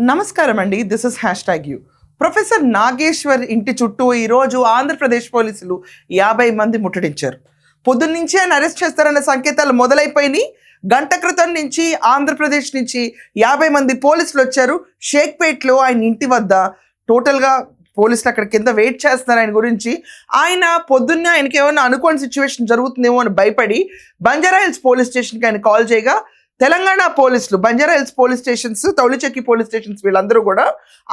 నమస్కారం అండి. This is #యూ. ప్రొఫెసర్ నాగేశ్వర్ ఇంటి చుట్టూ ఈరోజు ఆంధ్రప్రదేశ్ పోలీసులు 50 మంది ముట్టడించారు. పొద్దున్నుంచి ఆయన అరెస్ట్ చేస్తారన్న సంకేతాలు మొదలైపోయినాయి. గంట క్రితం నుంచి ఆంధ్రప్రదేశ్ నుంచి 50 మంది పోలీసులు వచ్చారు. షేక్పేట్లో ఆయన ఇంటి వద్ద టోటల్గా పోలీసులు అక్కడ కింద వెయిట్ చేస్తున్నారు ఆయన గురించి. ఆయన పొద్దున్నే ఆయనకి ఏమైనా అనుకోని సిచ్యువేషన్ జరుగుతుందేమో అని భయపడి బంజారాహిల్స్ పోలీస్ స్టేషన్కి ఆయన కాల్ చేయగా తెలంగాణ పోలీసులు Banjara Hills police stations, Tolichowki police stations వీళ్ళందరూ కూడా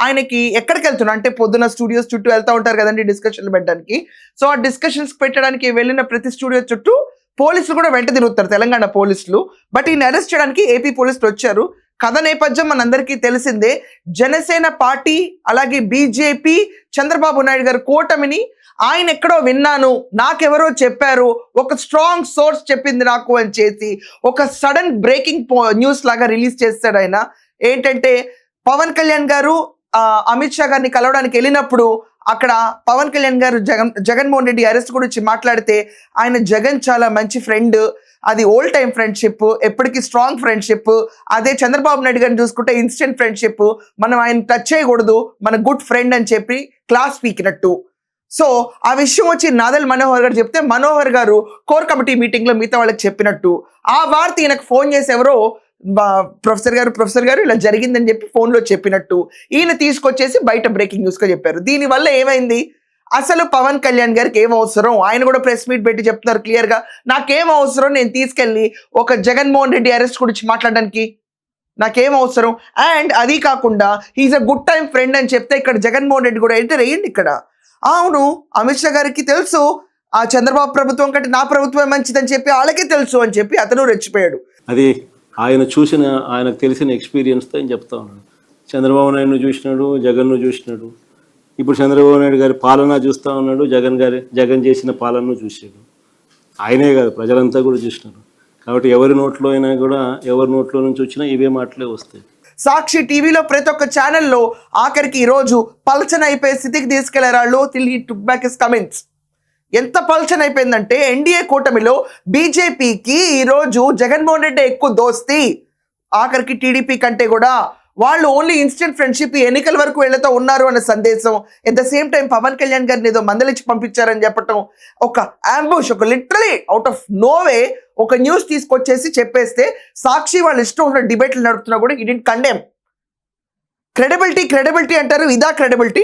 ఆయనకి ఎక్కడికి వెళ్తున్నారు అంటే పొద్దున్న స్టూడియోస్ చుట్టూ వెళ్తూ ఉంటారు కదండి డిస్కషన్లు పెట్టడానికి. సో ఆ డిస్కషన్స్ పెట్టడానికి వెళ్ళిన ప్రతి స్టూడియో చుట్టూ పోలీసులు కూడా వెంట తిరుగుతారు తెలంగాణ పోలీసులు. బట్ ఈయన అరెస్ట్ చేయడానికి ఏపీ పోలీసులు వచ్చారు. కథ నేపథ్యం మనందరికీ తెలిసిందే. జనసేన పార్టీ అలాగే బీజేపీ చంద్రబాబు నాయుడు గారు కూటమిని ఆయన ఎక్కడో విన్నాను, నాకెవరో చెప్పారు, ఒక స్ట్రాంగ్ సోర్స్ చెప్పింది నాకు అని చేసి ఒక సడన్ బ్రేకింగ్ న్యూస్ లాగా రిలీజ్ చేస్తాడు ఆయన. ఏంటంటే పవన్ కళ్యాణ్ గారు అమిత్ షా గారిని కలవడానికి వెళ్ళినప్పుడు అక్కడ పవన్ కళ్యాణ్ గారు జగన్మోహన్ రెడ్డి అరెస్ట్ గురించి మాట్లాడితే ఆయన జగన్ చాలా మంచి ఫ్రెండ్, అది ఓల్డ్ టైమ్ ఫ్రెండ్షిప్, ఎప్పటికీ స్ట్రాంగ్ ఫ్రెండ్షిప్. అదే చంద్రబాబు నాయుడు గారిని చూసుకుంటే ఇన్స్టెంట్ ఫ్రెండ్షిప్, మనం ఆయన టచ్ చేయకూడదు, మన గుడ్ ఫ్రెండ్ అని చెప్పి క్లాస్ పీకినట్టు. సో ఆ విషయం వచ్చి నాదెల్ మనోహర్ గారు చెప్తే మనోహర్ గారు కోర్ కమిటీ మీటింగ్లో మిగతా వాళ్ళకి చెప్పినట్టు ఆ వార్త ఈయనకు ఫోన్ చేసి ఎవరో ప్రొఫెసర్ గారు ఇలా జరిగిందని చెప్పి ఫోన్లో చెప్పినట్టు ఈయన తీసుకొచ్చేసి బయట బ్రేకింగ్ న్యూస్గా చెప్పారు. దీనివల్ల ఏమైంది, అసలు పవన్ కళ్యాణ్ గారికి ఏం అవసరం, ఆయన కూడా ప్రెస్ మీట్ పెట్టి చెప్తున్నారు క్లియర్గా, నాకేం అవసరం నేను తీసుకెళ్ళి ఒక జగన్మోహన్ రెడ్డి అరెస్ట్ గురించి మాట్లాడడానికి, నాకేం అవసరం. అండ్ అది కాకుండా he's a good time friend అని చెప్తే ఇక్కడ జగన్మోహన్ రెడ్డి కూడా ఎంటర్ అయ్యింది ఇక్కడ. అవును, అమిత్ షా గారికి తెలుసు ఆ చంద్రబాబు ప్రభుత్వం కంటే నా ప్రభుత్వం మంచిదని చెప్పి వాళ్ళకే తెలుసు అని చెప్పి అతను రెచ్చిపోయాడు. అది ఆయనకు తెలిసిన ఎక్స్పీరియన్స్తో ఆయన చెప్తా ఉన్నాడు. చంద్రబాబు నాయుడును చూసినాడు, జగన్ను చూసినాడు, ఇప్పుడు చంద్రబాబు నాయుడు గారి పాలన చూస్తూ ఉన్నాడు, జగన్ చేసిన పాలనను చూసాడు. ఆయనే కాదు ప్రజలంతా కూడా చూసినారు. కాబట్టి ఎవరి నోట్లో అయినా కూడా ఎవరి నోట్లో నుంచి వచ్చినా ఇవే మాటలే వస్తాయి. సాక్షి టీవీలో ప్రతి ఒక్క ఛానల్లో ఆఖరికి ఈరోజు పల్చన అయిపోయే స్థితికి తీసుకెళ్లారు. Till he took back his comments. ఎంత పల్చన అయిపోయిందంటే ఎన్డీఏ కూటమిలో బీజేపీకి ఈరోజు జగన్మోహన్ రెడ్డి ఎక్కువ దోస్తి, ఆఖరికి టీడీపీ కంటే కూడా. వాళ్ళు ఓన్లీ ఇన్స్టెంట్ ఫ్రెండ్షిప్, ఎన్నికల వరకు వెళ్తూ ఉన్నారు అనే సందేశం. At the same time Pawan Kalyan గారిని ఏదో మందలిచ్చి పంపించారని చెప్పటం, ఒక అంబుష్, ఒక లిటరలీ అవుట్ ఆఫ్ నోవే ఒక న్యూస్ తీసుకొచ్చేసి చెప్పేస్తే సాక్షి వాళ్ళు ఇష్టం ఉన్న డిబేట్లు నడుపుతున్నా కూడా ఇట్ కండెమ్. క్రెడిబిలిటీ అంటారు, ఇదా క్రెడిబిలిటీ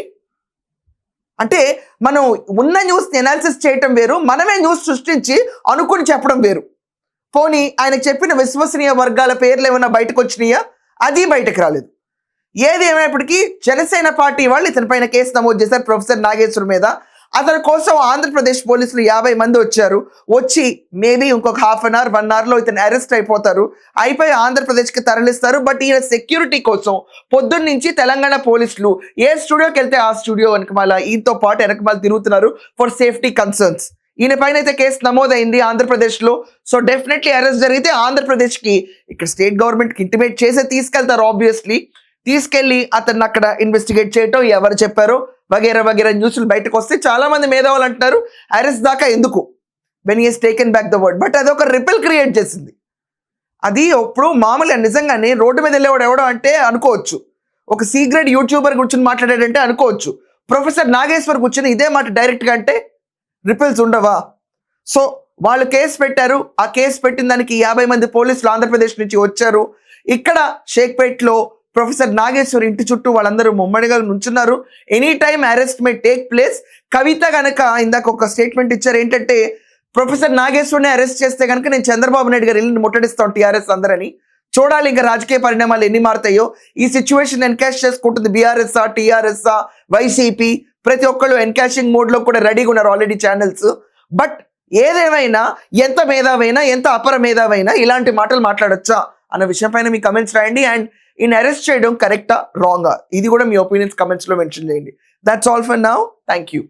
అంటే? మనం ఉన్న న్యూస్ని ఎనాలిసిస్ చేయటం వేరు, మనమే న్యూస్ సృష్టించి అనుకుని చెప్పడం వేరు. పోనీ ఆయనకు చెప్పిన విశ్వసనీయ వర్గాల పేర్లు ఏమైనా బయటకు వచ్చినాయా? అది బయటకు రాలేదు. ఏది ఏమైనప్పటికీ జనసేన పార్టీ వాళ్ళు ఇతని పైన కేసు నమోదు చేశారు ప్రొఫెసర్ నాగేశ్వర్ మీద. అతని కోసం ఆంధ్రప్రదేశ్ పోలీసులు 50 మంది వచ్చారు. వచ్చి మేబీ ఇంకొక 1/2 అవర్ 1 అవర్లో ఇతను అరెస్ట్ అయిపోతారు, అయిపోయి ఆంధ్రప్రదేశ్కి తరలిస్తారు. బట్ ఈయన సెక్యూరిటీ కోసం పొద్దున్న నుంచి తెలంగాణ పోలీసులు ఏ స్టూడియోకి వెళ్తే ఆ స్టూడియో వెనకమాల ఈయనతో పాటు వెనకమాల తిరుగుతున్నారు ఫర్ సేఫ్టీ కన్సర్న్స్. ఈయన పైన అయితే కేసు నమోదైంది ఆంధ్రప్రదేశ్లో. సో డెఫినెట్లీ అరెస్ట్ జరిగితే ఆంధ్రప్రదేశ్కి ఇక్కడ స్టేట్ గవర్నమెంట్కి ఇంటిమేట్ చేసే తీసుకెళ్తారు. ఆబ్వియస్లీ తీసుకెళ్ళి అతన్ని అక్కడ ఇన్వెస్టిగేట్ చేయటం, ఎవరు చెప్పారో వగేరా న్యూస్లు బయటకు వస్తే చాలా మంది మేధావులు అంటున్నారు అరెస్ట్ దాకా ఎందుకు, when he has taken back the word. But అది ఒక రిపెల్ క్రియేట్ చేసింది. అది ఇప్పుడు మామూలుగా నిజంగానే రోడ్డు మీద వెళ్ళేవాడు ఎవడో అంటే అనుకోవచ్చు, ఒక సీక్రెట్ యూట్యూబర్ కూర్చొని మాట్లాడాడంటే అనుకోవచ్చు. ప్రొఫెసర్ నాగేశ్వర్ కూర్చొని ఇదే మాట డైరెక్ట్గా అంటే రిపెల్స్ ఉండవా? సో వాళ్ళు కేసు పెట్టారు. ఆ కేసు పెట్టిన దానికి 50 మంది పోలీసులు ఆంధ్రప్రదేశ్ నుంచి వచ్చారు. ఇక్కడ షేక్పేట్లో ప్రొఫెసర్ నాగేశ్వర్ ఇంటి చుట్టూ వాళ్ళందరూ ముమ్మడిగా నుంచున్నారు. Any time arrest may take place. Kavitha కనుక ఇందాక ఒక స్టేట్మెంట్ ఇచ్చారు, ఏంటంటే ప్రొఫెసర్ నాగేశ్వర్ని అరెస్ట్ చేస్తే కనుక నేను చంద్రబాబు నాయుడు గారు ఇల్లు ముట్టడిస్తాను టీఆర్ఎస్ అందరని. చూడాలి ఇంకా రాజకీయ పరిణామాలు ఎన్ని మారుతాయో. ఈ సిచ్యువేషన్ ఎన్కాష్ చేసుకుంటుంది బీఆర్ఎస్ఆ, టీఆర్ఎస్ఆ, వైసీపీ, ప్రతి ఒక్కళ్ళు ఎన్కాషింగ్ మోడ్లో కూడా రెడీగా ఉన్నారు ఆల్రెడీ ఛానల్స్. బట్ ఏదేమైనా ఎంత మేధావైనా ఎంత అపర మేధావైనా ఇలాంటి మాటలు మాట్లాడొచ్చా అన్న విషయం పైన మీ కమెంట్స్ రాయండి. అండ్ ఈయన అరెస్ట్ చేయడం కరెక్టా రాంగా ఇది కూడా మీ ఒపీనియన్స్ కమెంట్స్లో మెన్షన్ చేయండి. That's all for now. Thank you.